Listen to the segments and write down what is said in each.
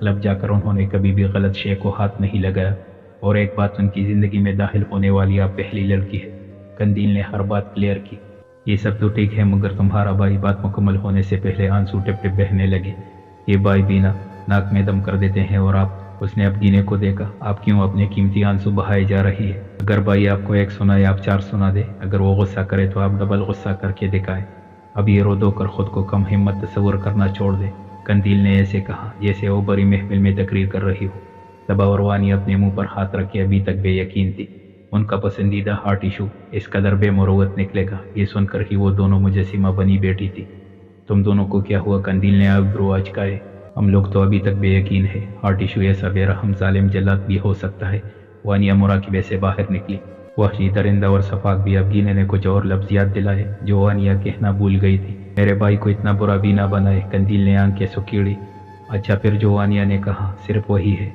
Club جا کر انہوں نے کبھی بھی غلط شے کو ہاتھ نہیں لگایا، اور ایک بات، ان کی زندگی میں داخل ہونے والی آپ پہلی لڑکی ہے۔ قندیل نے ہر بات کلیئر کی۔ یہ سب تو ٹھیک ہے، مگر تمہارا بھائی بات مکمل ہونے سے پہلے آنسو ٹپ ٹپ بہنے لگے۔ یہ بھائی بینا ناک میں دم کر دیتے ہیں، اور آپ، اس نے اب گینے کو دیکھا، آپ کیوں اپنے قیمتی آنسو بہائے جا رہی ہے؟ اگر بھائی آپ کو ایک سنائے آپ چار سنا دے، اگر وہ غصہ کرے تو آپ ڈبل غصہ کر کے دکھائیں۔ اب یہ رو دو کر خود کو کم ہمت تصور کرنا چھوڑ دے۔ قندیل نے ایسے کہا جیسے وہ بڑی محفل میں تقریر کر رہی ہو۔ صبا اور وانی اپنے منہ پر ہاتھ رکھ کے ابھی تک بے یقین تھی۔ ان کا پسندیدہ ہارٹ ایشو اس قدر بے مروت نکلے گا، یہ سن کر ہی وہ دونوں مجسمہ بنی بیٹھی تھی۔ تم دونوں کو کیا ہوا؟ قندیل نے آئبرو اچکائے۔ ہم لوگ تو ابھی تک بے یقین ہے، ہارٹ ایشو ایسا بے رحم ظالم جلاد بھی ہو سکتا ہے۔ وانیہ مراقبے سے باہر نکلی۔ وحشی درندہ اور صفاق بھی اب گینے نے کچھ اور لفظ یاد دلائے جو وانیہ کہنا بھول گئی تھی۔ میرے بھائی کو اتنا برا بھی نہ بنائے، قندیل نے آنکھیں سکیڑی۔ اچھا پھر جو وانیہ نے کہا صرف وہی ہے،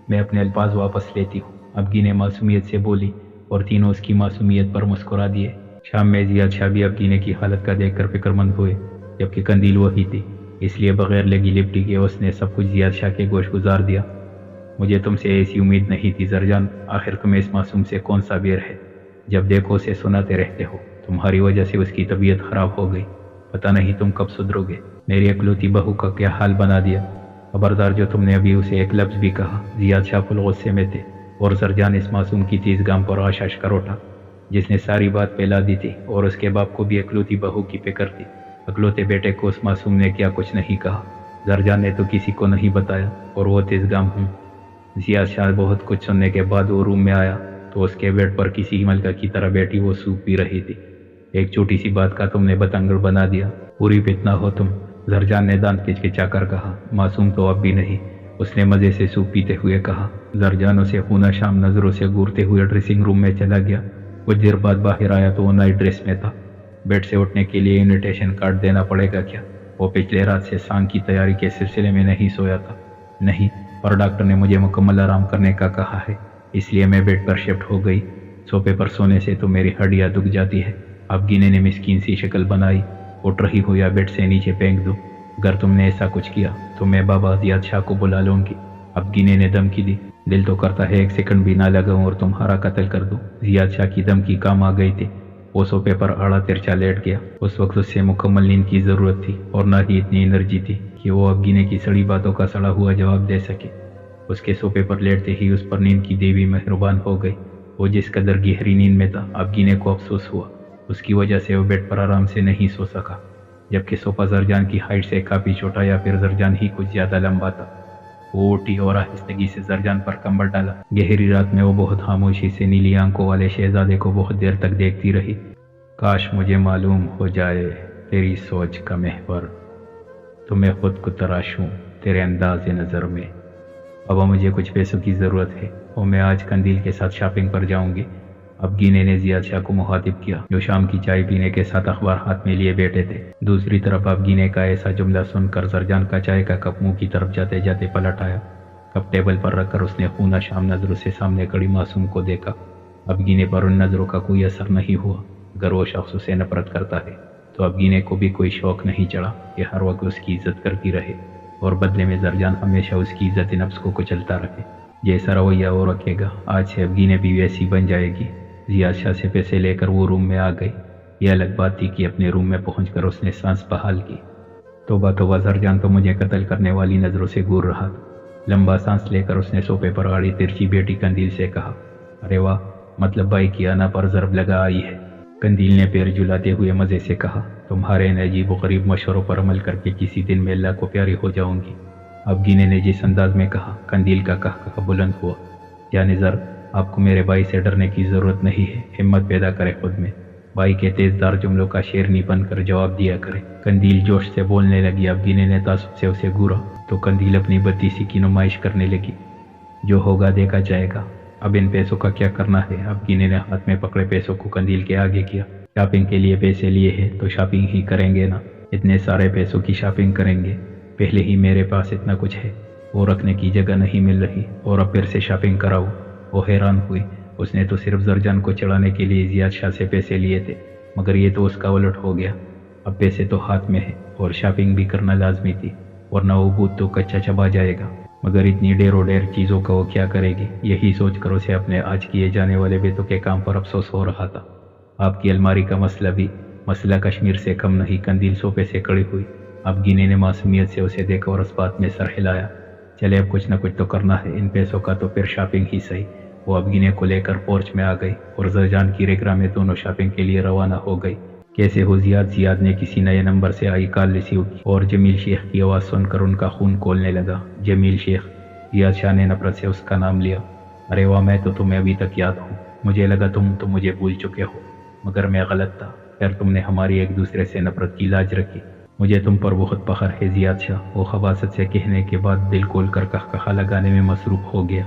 میں اپنے الفاظ واپس لیتی ہوں، اب گینے معصومیت سے بولی، اور تینوں اس کی معصومیت پر مسکرا دیے۔ شام میں زیاد شاہ بھی اب گینے کی حالت کا دیکھ کر فکر مند ہوئے، جبکہ قندیل وہی تھی، اس لیے بغیر لگی لپٹی کے اس نے سب کچھ زیاد شاہ کے گوش گزار دیا۔ مجھے تم سے ایسی امید نہیں تھی زرجان، آخر تمہیں اس معصوم سے کون سا بیر ہے؟ جب دیکھو اسے سناتے رہتے ہو، تمہاری وجہ سے اس کی طبیعت خراب ہو گئی، پتہ نہیں تم کب سدھرو گے۔ میری اکلوتی بہو کا کیا حال بنا دیا، خبردار جو تم نے ابھی اسے ایک لفظ بھی کہا۔ زیاد شاہ فل غصے میں تھے، اور زرجان اس معصوم کی تیز گام پر آشاش کر اٹھا، جس نے ساری بات پھیلا دی تھی، اور اس کے باپ کو بھی اکلوتی بہو کی فکر تھی۔ اکلوتے بیٹے کو اس معصوم نے کیا کچھ نہیں کہا، زرجان نے تو کسی کو نہیں بتایا، اور وہ تیز گام ہوں۔ زیاد شاہ بہت کچھ سننے کے بعد وہ روم میں آیا تو اس کے بیڈ پر کسی ملکہ کی طرح بیٹھی وہ سوپ پی رہی تھی۔ ایک چھوٹی سی بات کا تم نے بتنگڑ بنا دیا، پوری فتنہ ہو تم، زرجان نے دانت کچکچا کر کہا۔ معصوم تو اب بھی نہیں، اس نے مزے سے سوپ پیتے ہوئے کہا۔ زرجان اسے خونہ شام نظروں سے گورتے ہوئے ڈریسنگ روم میں چلا گیا۔ کچھ دیر بعد باہر آیا تو وہ نائٹ ڈریس میں تھا۔ بیڈ سے اٹھنے کے لیے انویٹیشن کارڈ دینا پڑے گا کیا؟ وہ پچھلے رات سے سانگ کی تیاری کے سلسلے میں نہیں سویا تھا۔ نہیں، پر ڈاکٹر نے مجھے مکمل آرام کرنے کا کہا ہے، اس لیے میں بیڈ پر شفٹ ہو گئی۔ صوفے پر سونے سے تو میری ہڈیاں دکھ جاتی ہے۔ اب گینے نے مسکین سی شکل بنائی۔ اٹھ رہی ہو یا بیڈ سے نیچے پھینک دو؟ اگر تم نے ایسا کچھ کیا تو میں بابا زیاد شاہ کو بلا لوں گی۔ اب گینے نے دھمکی دی۔ دل تو کرتا ہے ایک سیکنڈ بھی نہ لگاؤں اور تمہارا قتل کر دوں۔ زیاد شاہ کی دھمکی کام آ گئی تھی۔ وہ صوفے پر آڑا ترچا لیٹ گیا۔ اس وقت اس سے مکمل نیند کی ضرورت تھی، اور نہ ہی اتنی انرجی تھی کہ وہ اب گینے کی سڑی باتوں کا سڑا ہوا جواب دے سکے۔ اس کے صوفے پر لیٹتے ہی اس پر نیند کی دیوی مہربان ہو گئی۔ وہ جس قدر گہری نیند میں تھا، اب گینے کو افسوس ہوا، اس کی وجہ سے وہ بیڈ پر آرام سے نہیں سو سکا، جبکہ صوفہ زرجان کی ہائٹ سے کافی چھوٹا یا پھر زرجان ہی کچھ زیادہ لمبا تھا۔ وہ اٹھی اور آہستگی سے زرجان پر کمبل ڈالا۔ گہری رات میں وہ بہت خاموشی سے نیلی آنکھوں والے شہزادے کو بہت دیر تک دیکھتی رہی۔ کاش مجھے معلوم ہو جائے تیری سوچ کا محور، تو میں خود کو تراشوں تیرے انداز نظر میں۔ اب مجھے کچھ پیسوں کی ضرورت ہے، اور میں آج قندیل کے ساتھ شاپنگ پر جاؤں گی۔ اب گینے نے زیاد شاہ کو مخاطب کیا، جو شام کی چائے پینے کے ساتھ اخبار ہاتھ میں لیے بیٹھے تھے۔ دوسری طرف اب گینے کا ایسا جملہ سن کر زرجان کا چائے کا کپ منہ کی طرف جاتے جاتے پلٹ آیا۔ کپ ٹیبل پر رکھ کر اس نے خونہ شام نظروں سے سامنے کھڑی معصوم کو دیکھا۔ اب گینے پر ان نظروں کا کوئی اثر نہیں ہوا۔ اگر وہ شخص اسے نفرت کرتا ہے تو اب گینے کو بھی کوئی شوق نہیں چڑھا کہ ہر وقت اس کی عزت کرتی رہے، اور بدلے میں زرجان ہمیشہ اس کی عزت نفس کو کچلتا رہے۔ جیسا رویہ وہ رکھے گا، آج سے اب گینے بھی ویسی بن جائے گی۔ زیاد شاہ سے پیسے لے کر وہ روم میں آ گئی۔ یہ الگ بات تھی کہ اپنے روم میں پہنچ کر اس نے سانس بحال کی۔ توبہ توبہ، زرجان تو مجھے قتل کرنے والی نظروں سے گور رہا تھا۔ لمبا سانس لے کر اس نے صوفے پر آڑی ترچی بیٹی قندیل سے کہا، ارے واہ، مطلب بھائی کی آنا پر ضرب لگا آئی ہے۔ قندیل نے پیر جلاتے ہوئے مزے سے کہا، تمہارے ان عجیب و غریب مشوروں پر عمل کر کے کسی دن میں اللہ کو پیاری ہو جاؤں گی۔ اب گینے نے جس انداز میں کہا، قندیل کا کہا بلند ہوا۔ یا نظر، آپ کو میرے بھائی سے ڈرنے کی ضرورت نہیں ہے، ہمت پیدا کرے خود میں، بھائی کے تیز دار جملوں کا شیرنی بن کر جواب دیا کرے۔ قندیل جوش سے بولنے لگی۔ اب گینے نے تعصب سے اسے گورا تو قندیل اپنی بتیسی کی نمائش کرنے لگی۔ جو ہوگا دیکھا جائے گا، اب ان پیسوں کا کیا کرنا ہے؟ اب گینے نے ہاتھ میں پکڑے پیسوں کو قندیل کے آگے کیا۔ شاپنگ کے لیے پیسے لیے ہیں تو شاپنگ ہی کریں گے نا، اتنے سارے پیسوں کی شاپنگ کریں گے، پہلے ہی میرے پاس اتنا کچھ ہے، وہ رکھنے کی جگہ نہیں مل رہی، اور اب پھر سے شاپنگ کراؤ۔ وہ حیران ہوئی، اس نے تو صرف زرجان کو چڑھانے کے لیے زیاد شاہ سے پیسے لیے تھے، مگر یہ تو اس کا الٹ ہو گیا۔ اب پیسے تو ہاتھ میں ہے اور شاپنگ بھی کرنا لازمی تھی، ورنہ وہ بھوت تو کچا چبا جائے گا۔ مگر اتنی ڈیر و ڈیر چیزوں کا وہ کیا کرے گی؟ یہی سوچ کر اسے اپنے آج کیے جانے والے بیتوں کے کام پر افسوس ہو رہا تھا۔ آپ کی الماری کا مسئلہ بھی مسئلہ کشمیر سے کم نہیں۔ قندیل صوفے سے کڑی ہوئی۔ اب گینے نے معصومیت سے اسے دیکھا اور اس بات میں سر ہلایا۔ چلے اب کچھ نہ کچھ تو کرنا ہے، ان پیسوں کا تو پھر شاپنگ ہی صحیح۔ وہ اب گینے کو لے کر پورچ میں آ گئی اور زرجان کی ریگرا میں دونوں شاپنگ کے لیے روانہ ہو گئی۔ کیسے ہو زیاد نے کسی نئے نمبر سے آئی کال ریسیو کی اور جمیل شیخ کی آواز سن کر ان کا خون کھولنے لگا۔ جمیل شیخ؟ زیاد شاہ نے نفرت سے اس کا نام لیا۔ ارے واہ، میں تو تمہیں ابھی تک یاد ہوں۔ مجھے لگا تم تو مجھے بھول چکے ہو، مگر میں غلط تھا۔ خیر تم نے ہماری ایک دوسرے سے نفرت کی لاج رکھی۔ مجھے تم پر بہت فخر ہے زیاد شاہ۔ وہ خباثت سے کہنے کے بعد دل کھول کر کہا لگانے میں مصروف ہو گیا۔